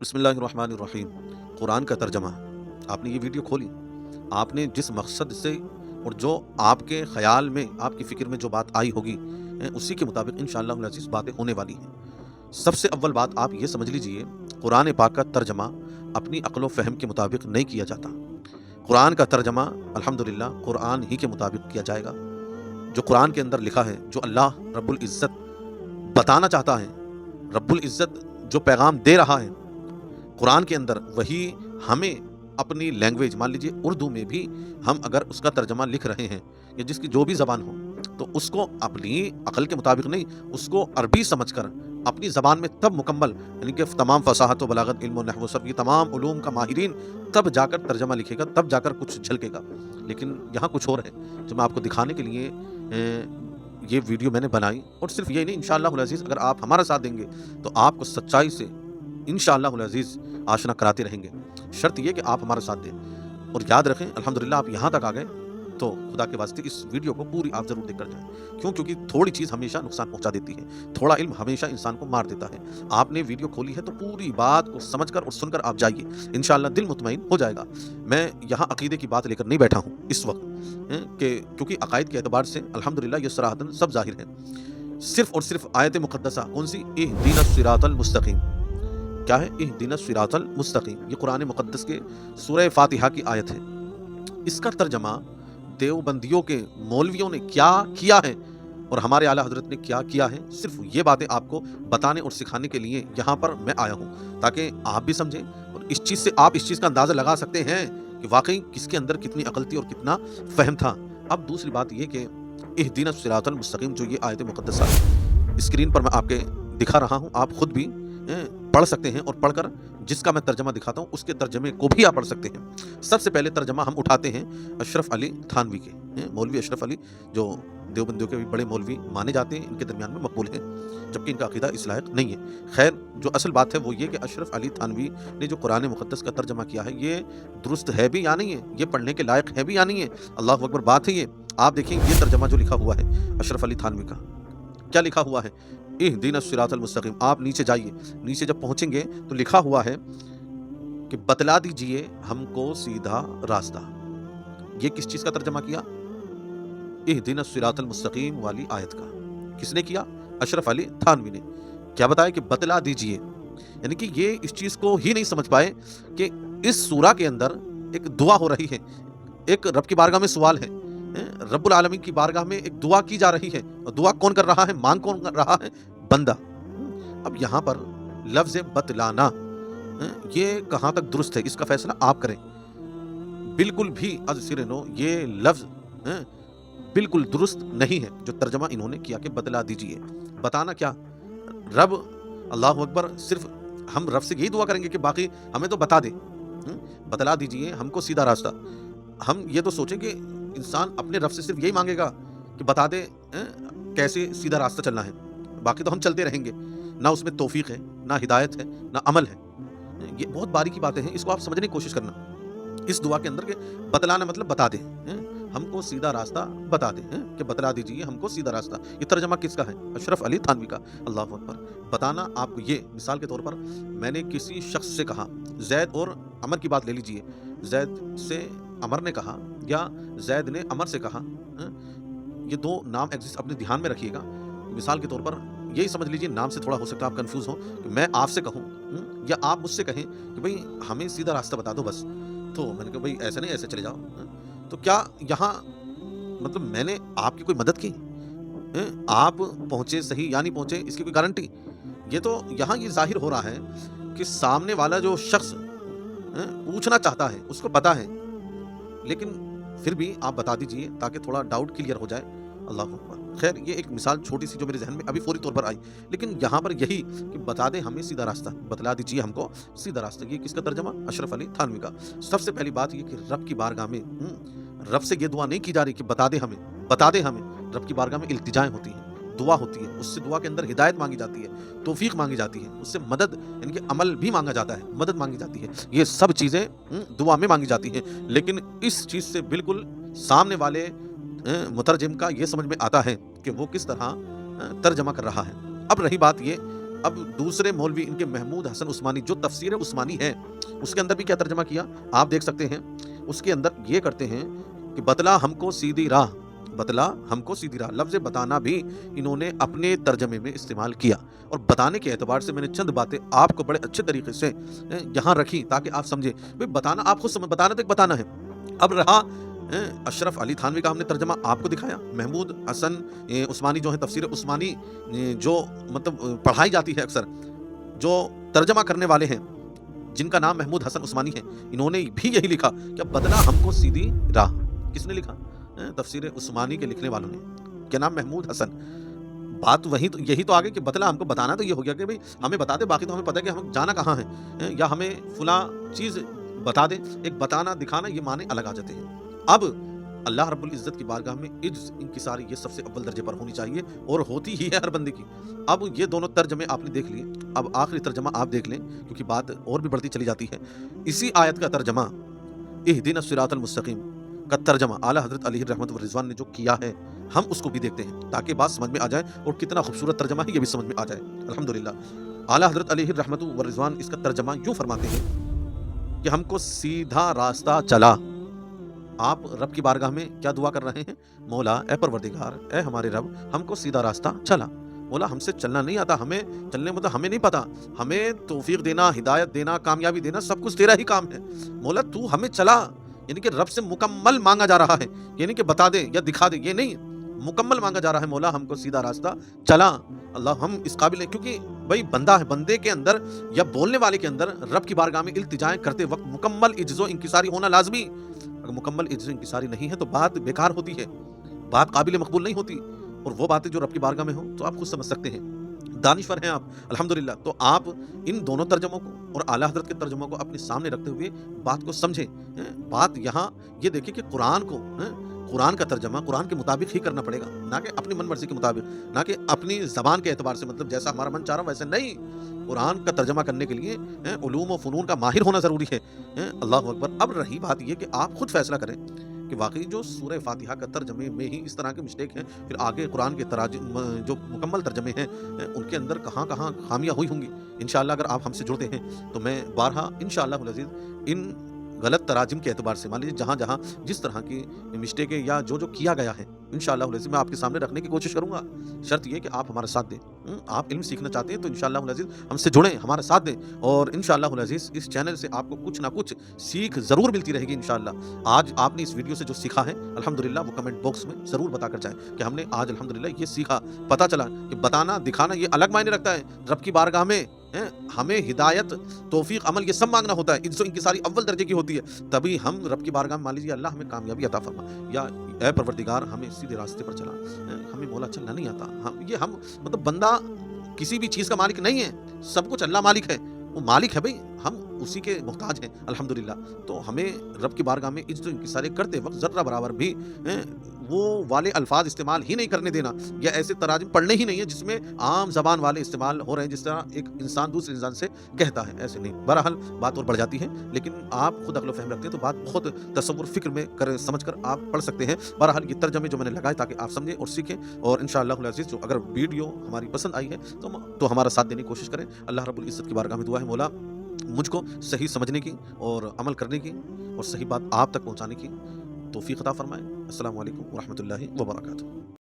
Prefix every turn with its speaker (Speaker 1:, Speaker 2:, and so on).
Speaker 1: बिस्मिल्लाहिर्रहमानिर्रहीम। कुरान का तर्जमा। आपने ये वीडियो खोली, आपने जिस मकसद से और जो आपके ख़याल में, आपकी फ़िक्र में जो बात आई होगी, उसी के मुताबिक इंशाअल्लाहुल अज़ीज़ बातें होने वाली हैं। सबसे अव्वल बात आप ये समझ लीजिए, कुरान पाक का तर्जमा अपनी अक़्ल व फ़हम के मुताबिक नहीं किया जाता। कुरान का तर्जमा अल्हम्दुलिल्लाह कुरान ही के मुताबिक किया जाएगा। जो कुरान के अंदर लिखा है, जो अल्लाह रब्बुल इज़्ज़त बताना चाहता है, रब्बुल इज़्ज़त जो पैगाम दे रहा है कुरान के अंदर, वही हमें अपनी लैंग्वेज, मान लीजिए उर्दू में भी हम अगर उसका तर्जमा लिख रहे हैं या जिसकी जो भी ज़बान हो, तो उसको अपनी अक़ल के मुताबिक नहीं, उसको अरबी समझकर अपनी ज़बान में तब मुकम्मल, यानी कि तमाम फ़साहत व बलागत, इल्म व नहव सर्फ़, ये तमाम उलूम का माहिरीन तब जाकर तर्जमा लिखेगा, तब जाकर कुछ झलकेगा। लेकिन यहाँ कुछ और है जो मैं आपको दिखाने के लिए ये वीडियो मैंने बनाई। और सिर्फ ये नहीं, इंशाअल्लाहुल अज़ीज़ अगर आप हमारा साथ देंगे तो आपको सच्चाई से इंशाअल्लाहुल अज़ीज़ आशना कराते रहेंगे। शर्त ये कि आप हमारा साथ दें। और याद रखें, अल्हम्दुलिल्लाह आप यहाँ तक आ गए तो खुदा के वास्ते इस वीडियो को पूरी आप ज़रूर देख कर जाएँ। क्यों? क्योंकि थोड़ी चीज़ हमेशा नुकसान पहुँचा देती है, थोड़ा इल्म हमेशा इंसान को मार देता है। आपने वीडियो खोली है तो पूरी बात को समझकर और सुनकर आप जाइए, इंशाअल्लाह दिल मुतमईन हो जाएगा। मैं यहाँ अक़ीदे की बात लेकर नहीं बैठा हूँ इस वक्त, क्योंकि अक़ाइद के एतबार से अल्हम्दुलिल्लाह ये सराहतन सब ज़ाहिर है। सिर्फ़ और सिर्फ़ आयत मुक़द्दसा कौन सी? इहदिनस सिरातल मुस्तक़ीम। क्या है? इहदिनस सिरातल मुस्तक़ीम। ये कुरान मुक़द्दस के सूरह फ़ातिहा की आयत है। इसका तर्जमा देवबंदियों के मौलवियों ने क्या किया है और हमारे आला हज़रत ने क्या किया है, सिर्फ ये बातें आपको बताने और सिखाने के लिए यहाँ पर मैं आया हूँ, ताकि आप भी समझें और इस चीज़ से आप इस चीज़ का अंदाज़ा लगा सकते हैं कि वाक़ई किसके अंदर कितनी अक़ल थी और कितना फ़हम था। अब दूसरी बात ये कि इहदिनस सिरातल मुस्तक़ीम, जो ये आयत मुक़द्दसा स्क्रीन पर मैं आपके दिखा रहा हूँ, आप खुद भी पढ़ सकते हैं और पढ़कर जिसका मैं तर्जमा दिखाता हूँ उसके तर्जमे को भी आप पढ़ सकते हैं। सबसे पहले तर्जमा हम उठाते हैं अशरफ अली थानवी के, मौलवी अशरफ अली, जो देवबंदियों के भी बड़े मौलवी माने जाते हैं, इनके दरमियान में मकबूल हैं, जबकि इनका अक़ीदा इस लायक नहीं है। खैर, जो असल बात है वो ये कि अशरफ अली थानवी ने जो कुरान मुक़द्दस का तर्जमा किया है, ये दुरुस्त है भी या नहीं है, ये पढ़ने के लायक है भी या नहीं है। अल्लाहु अकबर बात है ये। आप देखिए ये तर्जमा जो लिखा हुआ है अशरफ अली थानवी का, क्या लिखा हुआ है? इहदिनस सिरातल मुस्तक़ीम। आप नीचे जाइए, नीचे जब पहुंचेंगे तो लिखा हुआ है कि बतला दीजिए हमको सीधा रास्ता। ये किस चीज़ का तर्जमा किया? इहदिनस सिरातल मुस्तक़ीम वाली आयत का। किसने किया? अशरफ अली थानवी ने। क्या बताया कि बतला दीजिए, यानी कि ये इस चीज़ को ही नहीं समझ पाए कि इस सूरा के अंदर एक दुआ हो रही है, एक रब की बारगाह में सवाल है, रब्बुल आलमीन की बारगाह में एक दुआ की जा रही है। और दुआ कौन कर रहा है? मांग कौन कर रहा है? बंदा। अब यहाँ पर लफ्ज़ बतलाना, ये कहाँ तक दुरुस्त है, इसका फैसला आप करें। बिल्कुल भी अज़ सिरे नो, ये लफ्ज़ बिल्कुल दुरुस्त नहीं है जो तर्जमा इन्होंने किया कि बतला दीजिए। बताना क्या? रब, अल्लाहु अकबर, सिर्फ हम रब से यही दुआ करेंगे कि बाकी हमें तो बता दे, बतला दीजिए हमको सीधा रास्ता। हम ये तो सोचें कि इंसान अपने रब से सिर्फ यही मांगेगा कि बता दे कैसे सीधा रास्ता चलना है, बाकी तो हम चलते रहेंगे। ना उसमें तौफीक है, ना हिदायत है, ना अमल है। ये बहुत बारीकी बातें हैं, इसको आप समझने की कोशिश करना। इस दुआ के अंदर के बतलाना मतलब बता दे, हमको सीधा रास्ता बता दे, कि बतला दीजिए हमको सीधा रास्ता। ये तर्जमा किसका है? अशरफ अली थानवी का। अल्लाहु अकबर। बताना आपको, ये मिसाल के तौर पर मैंने किसी शख्स से कहा, जैद और अमर की बात ले लीजिए, जैद से अमर ने कहा या जैद ने अमर से कहा, ये दो नाम एग्जिस्ट, अपने ध्यान में रखिएगा। मिसाल के तौर पर यही समझ लीजिए, नाम से थोड़ा हो सकता है आप कंफ्यूज हो, कि मैं आपसे कहूँ या आप मुझसे कहें कि भाई हमें सीधा रास्ता बता दो बस, तो मैंने कहा भाई ऐसे नहीं, ऐसे चले जाओ। तो क्या यहाँ मतलब मैंने आपकी कोई मदद की? आप पहुंचे सही या नहीं पहुंचे, इसकी कोई गारंटी? ये तो यहाँ ये जाहिर हो रहा है कि सामने वाला जो शख्स पूछना चाहता है उसको पता है, लेकिन फिर भी आप बता दीजिए ताकि थोड़ा डाउट क्लियर हो जाए। अल्लाह अकबर। खैर, ये एक मिसाल छोटी सी जो मेरे जहन में अभी फौरी तौर पर आई, लेकिन यहाँ पर यही कि बता दें हमें सीधा रास्ता, बतला दीजिए हमको सीधा रास्ता। ये किसका तर्जमा? अशरफ अली थानवी का। सबसे पहली बात ये कि रब की बारगाह में रब से ये दुआ नहीं की जा रही कि बता दे हमें, बता दे हमें। रब की बारगाह में इल्तिजाएं होती हैं, दुआ होती है, उससे दुआ के अंदर हिदायत मांगी जाती है, तौफीक मांगी जाती है, उससे मदद, यानी कि अमल भी मांगा जाता है, मदद मांगी जाती है। ये सब चीज़ें दुआ में मांगी जाती हैं, लेकिन इस चीज़ से बिल्कुल सामने वाले मुतरजिम का ये समझ में आता है कि वो किस तरह तर्जमा कर रहा है। अब रही बात ये اب دوسرے مولوی ان کے محمود حسن عثمانی جو تفسیر عثمانی ہے اس کے اندر بھی کیا ترجمہ کیا آپ دیکھ سکتے ہیں. اس کے اندر یہ کرتے ہیں کہ بتلا ہم کو سیدھی راہ، بتلا ہم کو سیدھی راہ. لفظ بتانا بھی انہوں نے اپنے ترجمے میں استعمال کیا، اور بتانے کے اعتبار سے میں نے چند باتیں آپ کو بڑے اچھے طریقے سے یہاں رکھی تاکہ آپ سمجھیں. بتانا آپ خود سمجھ، بتانا تو ایک بتانا ہے. اب رہا اشرف علی تھانوی کا ہم نے ترجمہ آپ کو دکھایا. محمود حسن عثمانی جو ہے تفسیر عثمانی جو مطلب پڑھائی جاتی ہے اکثر، جو ترجمہ کرنے والے ہیں جن کا نام محمود حسن عثمانی ہے، انہوں نے بھی یہی لکھا کہ بدلا ہم کو سیدھی راہ. کس نے لکھا؟ تفسیر عثمانی کے لکھنے والوں نے. کیا نام؟ محمود حسن. بات وہی تو یہی تو آگے کہ بتلا ہم کو بتانا تو یہ ہو گیا کہ بھئی ہمیں بتا دے، باقی تو ہمیں پتہ ہے کہ ہم جانا کہاں ہے، یا ہمیں فلاں چیز بتا دے. ایک بتانا دکھانا یہ معنی الگ آ جاتے ہیں. اب اللہ رب العزت کی بارگاہ میں عجز انکساری یہ سب سے اول درجے پر ہونی چاہیے، اور ہوتی ہی ہے ہر بندے کی. اب یہ دونوں ترجمے آپ نے دیکھ لیے، اب آخری ترجمہ آپ دیکھ لیں کیونکہ بات اور بھی بڑھتی چلی جاتی ہے. اسی آیت کا ترجمہ اہدنا الصراط المستقیم کا ترجمہ اعلیٰ حضرت علیہ الرحمت والرضوان نے جو کیا ہے، ہم اس کو بھی دیکھتے ہیں تاکہ بات سمجھ میں آ جائے، اور کتنا خوبصورت ترجمہ ہے یہ بھی سمجھ میں آ جائے. الحمدللہ اعلیٰ حضرت علیہ الرحمت والرضوان اس کا ترجمہ یوں فرماتے ہیں کہ ہم کو سیدھا راستہ چلا. آپ رب کی بارگاہ میں کیا دعا کر رہے ہیں؟ مولا اے پروردگار، اے ہمارے رب، ہم کو سیدھا راستہ چلا. مولا ہم سے چلنا نہیں آتا، ہمیں چلنے مطلب ہمیں نہیں پتا، ہمیں توفیق دینا، ہدایت دینا، کامیابی دینا سب کچھ تیرا ہی کام ہے. مولا تو ہمیں چلا، یعنی کہ رب سے مکمل مانگا جا رہا ہے، یعنی کہ بتا دے یا دکھا دے، یہ نہیں، مکمل مانگا جا رہا ہے. مولا ہم کو سیدھا راستہ چلا. اللہ ہم اس قابل ہیں کیونکہ بھائی بندہ ہے، بندے کے اندر یا بولنے والے کے اندر رب کی بارگاہ میں التجائیں کرتے وقت مکمل عجز و انکساری ہونا لازمی. اگر مکمل عجز و انکساری نہیں ہے تو بات بیکار ہوتی ہے، بات قابل مقبول نہیں ہوتی. اور وہ باتیں جو رب کی بارگاہ میں ہوں تو آپ خود سمجھ سکتے ہیں، دانشور ہیں آپ الحمدللہ. تو آپ ان دونوں ترجموں کو اور اعلیٰ حضرت کے ترجموں کو اپنے سامنے رکھتے ہوئے بات کو سمجھیں. بات یہاں یہ دیکھیں کہ قرآن کو، قرآن کا ترجمہ قرآن کے مطابق ہی کرنا پڑے گا، نہ کہ اپنی من مرضی کے مطابق، نہ کہ اپنی زبان کے اعتبار سے، مطلب جیسا ہمارا من چاہ رہا ویسے نہیں. قرآن کا ترجمہ کرنے کے لیے علوم و فنون کا ماہر ہونا ضروری ہے. اللہ اکبر. اب رہی بات یہ کہ آپ خود فیصلہ کریں کہ واقعی جو سورہ فاتحہ کا ترجمے میں ہی اس طرح کے مسٹیک ہیں، پھر آگے قرآن کے جو مکمل ترجمے ہیں ان کے اندر کہاں کہاں خامیاں ہوئی ہوں گی. انشاءاللہ اگر آپ ہم سے جڑتے ہیں تو میں بارہا انشاءاللہ العزیز ان غلط تراجم کے اعتبار سے، مان لیجیے جہاں جہاں جس طرح کی مسٹیکیں یا جو کیا گیا ہے، انشاءاللہ العزیز میں آپ کے سامنے رکھنے کی کوشش کروں گا. شرط یہ کہ آپ ہمارا ساتھ دیں. آپ علم سیکھنا چاہتے ہیں تو انشاءاللہ العزیز ہم سے جڑیں، ہمارا ساتھ دیں، اور انشاءاللہ العزیز اس چینل سے آپ کو کچھ نہ کچھ سیکھ ضرور ملتی رہے گی انشاءاللہ. آج آپ نے اس ویڈیو سے جو سیکھا ہے الحمدللہ وہ کمنٹ باکس میں ضرور بتا کر جائیں کہ ہم نے آج الحمدللہ یہ سیکھا. پتہ چلا کہ بتانا دکھانا یہ الگ معنی رکھتا ہے. رب کی بارگاہ میں ہمیں ہدایت، توفیق، عمل یہ سب مانگنا ہوتا ہے. عجز و انکساری اول درجے کی ہوتی ہے. تبھی ہم رب کی بارگاہ میں مان لیجیے اللہ ہمیں کامیابی عطا فرما، یا اے پروردگار ہمیں سیدھے راستے پر چلا، ہمیں مولا چلنا نہیں آتا. یہ ہم مطلب بندہ کسی بھی چیز کا مالک نہیں ہے، سب کچھ اللہ مالک ہے. وہ مالک ہے بھائی، ہم اسی کے محتاج ہیں الحمدللہ. تو ہمیں رب کی بارگاہ میں عجز و انکساری کرتے وقت ذرہ برابر بھی وہ والے الفاظ استعمال ہی نہیں کرنے دینا، یا ایسے تراجم پڑھنے ہی نہیں ہے جس میں عام زبان والے استعمال ہو رہے ہیں، جس طرح ایک انسان دوسرے انسان سے کہتا ہے، ایسے نہیں. بہرحال بات اور بڑھ جاتی ہے، لیکن آپ خود عقل و فہم رکھتے ہیں تو بات بہت تصور فکر میں سمجھ کر آپ پڑھ سکتے ہیں. بہرحال یہ ترجمے جو میں نے لگائے تاکہ آپ سمجھیں اور سیکھیں. اور انشاءاللہ العزیز جو اگر ویڈیو ہماری پسند آئی ہے تو ہمارا ساتھ دینے کی کوشش کریں. اللہ رب العزت کی بارگاہ میں دعا ہے مولا مجھ کو صحیح سمجھنے کی اور عمل کرنے کی اور صحیح بات آپ تک پہنچانے کی توفیق عطا فرمائے. السلام علیکم ورحمۃ اللہ وبرکاتہ.